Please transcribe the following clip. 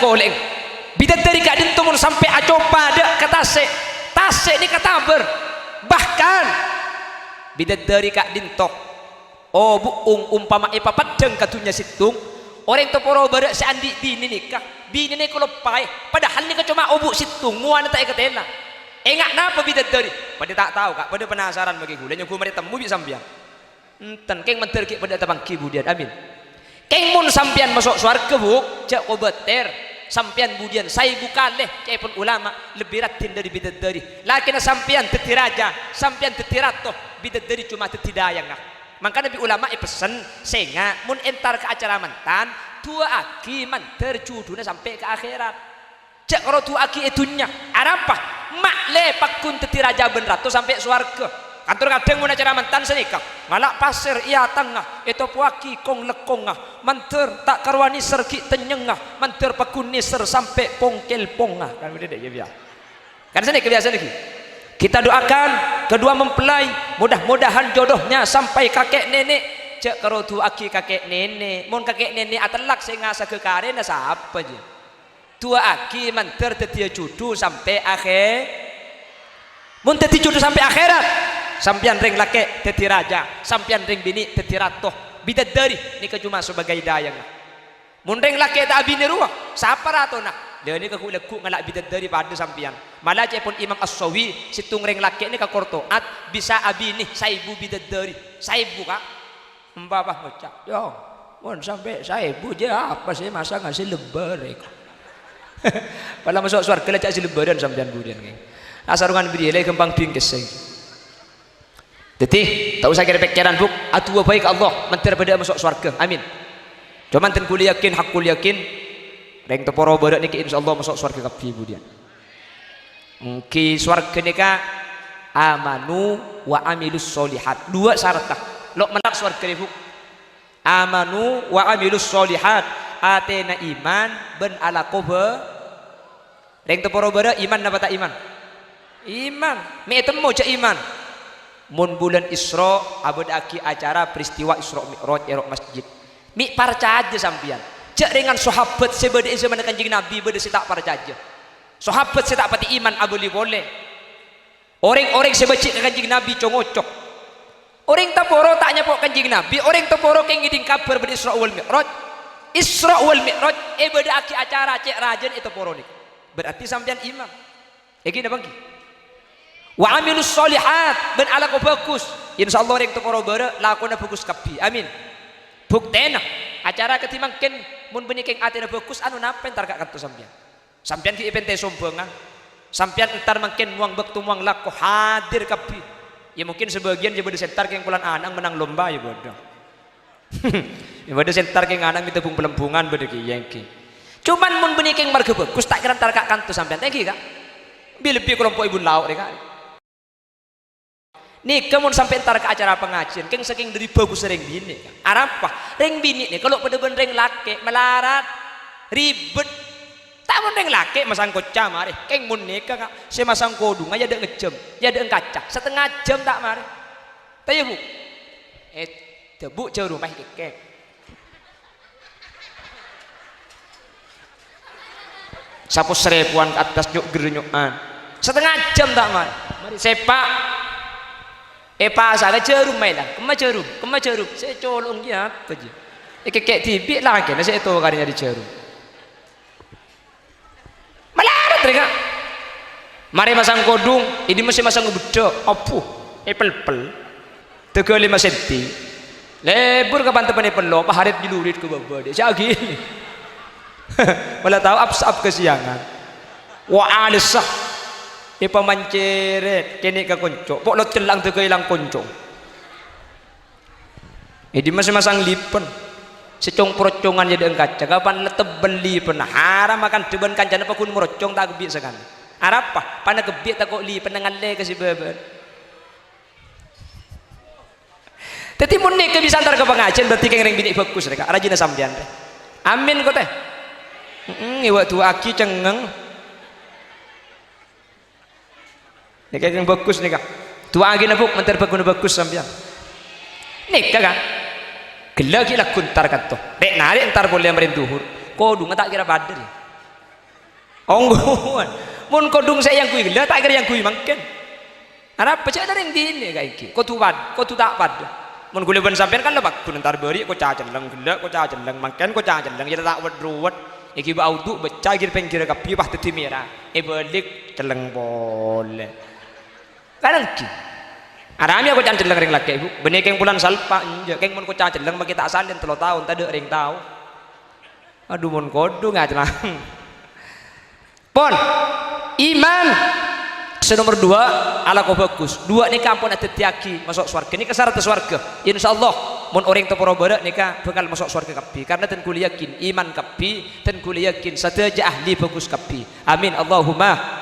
koleng bidadari kak dintumun sampai acopa ada ketase tase ni kataber bahkan bidadari kak dintok oh buung umpama ipapat deng katunya situng orang tu poro berak seandi bini nikah bini ni kalau pai padahal ni cuma obuk situng muan tak ikatena enggak napa bidadari pada tak tahu kak pada penasaran bagi gue dan gue mari temu bi sambian enten keng mentir ki pada tabang kibudian amin keng mun sampian masuk swarga bu cak obeter sampian budian saya bukan leh cak pun ulama lebih ratin dari bidadari lakin sampian tetiraja sampian tetirato bidadari cuma tetidayang ah maka nabi ulama pesan sehingga mun entar ke acara mantan tua aki manter judulnya sampai ke akhirat cak kalau tua aki itunya apa mak le pakun tetiraja benrato sampai swarga kantor kadang mun acara mantan senikah malak pasir iya tengah itu puaki kong lekongah manter tak karwani serki tenyengah manter pakun niser sampai pongkel pongah kan beda ya biar kan sini kebiasaan lagi kita doakan kedua mempelai mudah-mudahan jodohnya sampai kakek nenek cek kalau tu aki kakek nenek mun kakek nenek atelak sehingga sakekare na siapa aja tua aki manter tetia cudu sampai akhir mun teti cudu sampai akhirat sampian ring laki teti raja sampian ring bini teti ratoh bidadari ni cuma sebagai dayang mun ring laki tak bini ruah siapa rato nak dia ni kekulekku ngalak bidadari pada sampian malah pun Imam As-Sawi situng ring laki ni kakortoat bisa abini saibu bidadari saibu kak mbah ngocak yo mun sampai saibu je apa sih masa ngasih lebar pada masuk surga lah cak si lebaran sampean budian geng asarungan beri lagi kembang bingkes jadi tak usah kira pikiran buk atu baik Allah mentir pada masuk surga amin cuman ten kuli yakin hak kuli yakin reng teporo badak ni insyaallah masuk surga kabeh budian ki surga ni ka amanu wa amilus solihat dua syarat tak lo menak surga ni buk amanu wa amilus solihat atena iman ben ala kobe reng teporo bada iman apa tak iman iman me temu cak iman mun bulan Isra abad-aki acara peristiwa Isra Mi'raj erok masjid mi parca aja sampian cak dengan sahabat sebeda zaman kanjeng Nabi beda si tak parca aja sahabat si tak pati iman abuli boleh orang-orang sebecik kanjeng Nabi congocok orang taporo tak nyapok kanjeng Nabi orang taporo keng ngiding kabar ber Isra wal Mi'raj Isra wal Mi'raj beda aki acara cek rajen itu poronik berarti sampean imam gini bang wa amilus solihat ben ala ko bagus insyaallah reng to poro bara lakona bagus kapi amin buktena acara ketimangken mun beuni keng atena bagus anu napa entar gak kantu sampean ki ipente sombengan sampean entar mangken muang bektu muang lako hadir kapi ya mungkin sebagian je bade sentar keng pulan anang menang lomba ya bodoh ya bade sentar keng anang minta pelembungan bade ki yengki cuman mun beuni keng marga bagus tak kira entar gak kantu sampean teh ki kak lebih kelompok ibu lauk deh kak nih kamu sampai entar ke acara pengajian keng saking dari bagus ring bini apa ring bini nih kalau pada ring laki melarat ribet tak mau ring laki masang kocak mari keng mun nikah kak saya masang kodung aja ada ngejam ya ada kaca setengah jam tak mari tanya bu bu jauh rumah kek sapu seribuan ke atas nyuk gerenyukan setengah jam tak mari sepak pasal jarum main lah kemajarum saya colong dia apa je kayak tibik lagi nasi itu karinya di jarum melarat mereka mari masang kodung ini masih masang ngebedok opuh pel tegal 5 cm lebur ke pantai pelo paharit dilurit ke bawah dia jagi malah tahu absab kesiangan wa alisah ipa manceret kene ka konco pok lo celang teu ilang konco di masing-masing lipen secong procongan jadi kaca kapan letebel lipen haram makan deban kancana pakun merocong tak gebi sekali arapa pana gebi tak kok lipen ngale ke si beber teti mun nek bisa antar ke pengajian berarti keng ring bini bagus rek rajina sampean teh amin kok teh iwa tu aki cengeng nek yang bagus nih kak tua lagi nabuk mentar bagus sampean nek kan gelagi lah kuntar kan toh nek narik entar boleh merinduhur kodung tak kira badar ongguan mun kodung saya yang kui gila tak kira yang kui makan ada pecah dari yang gini kayak gini kau tu tak pad mun gula ban sampean kan lebak tu ntar beri kau caceleng gila kau caceleng makan kau caceleng jadi tak ruwet iki ba audu baca gir pengkira kapi bah tu timira balik celeng boleh kadang ki arami aku celeng ring laki ibu benih keng bulan salpa inja keng mun kau caceleng bagi tak salin 3 tahun tak ada ring tahu aduh mun kodung aja lah pon iman nomor 2 ala kau bagus 2 nikah ampun ada tiaki masuk surga nikah syarat surga insyaallah mun orang teporo barak nikah bakal masuk surga kapi karena ten kuli yakin iman kapi ten kuli yakin saja ahli bagus kapi amin Allahumma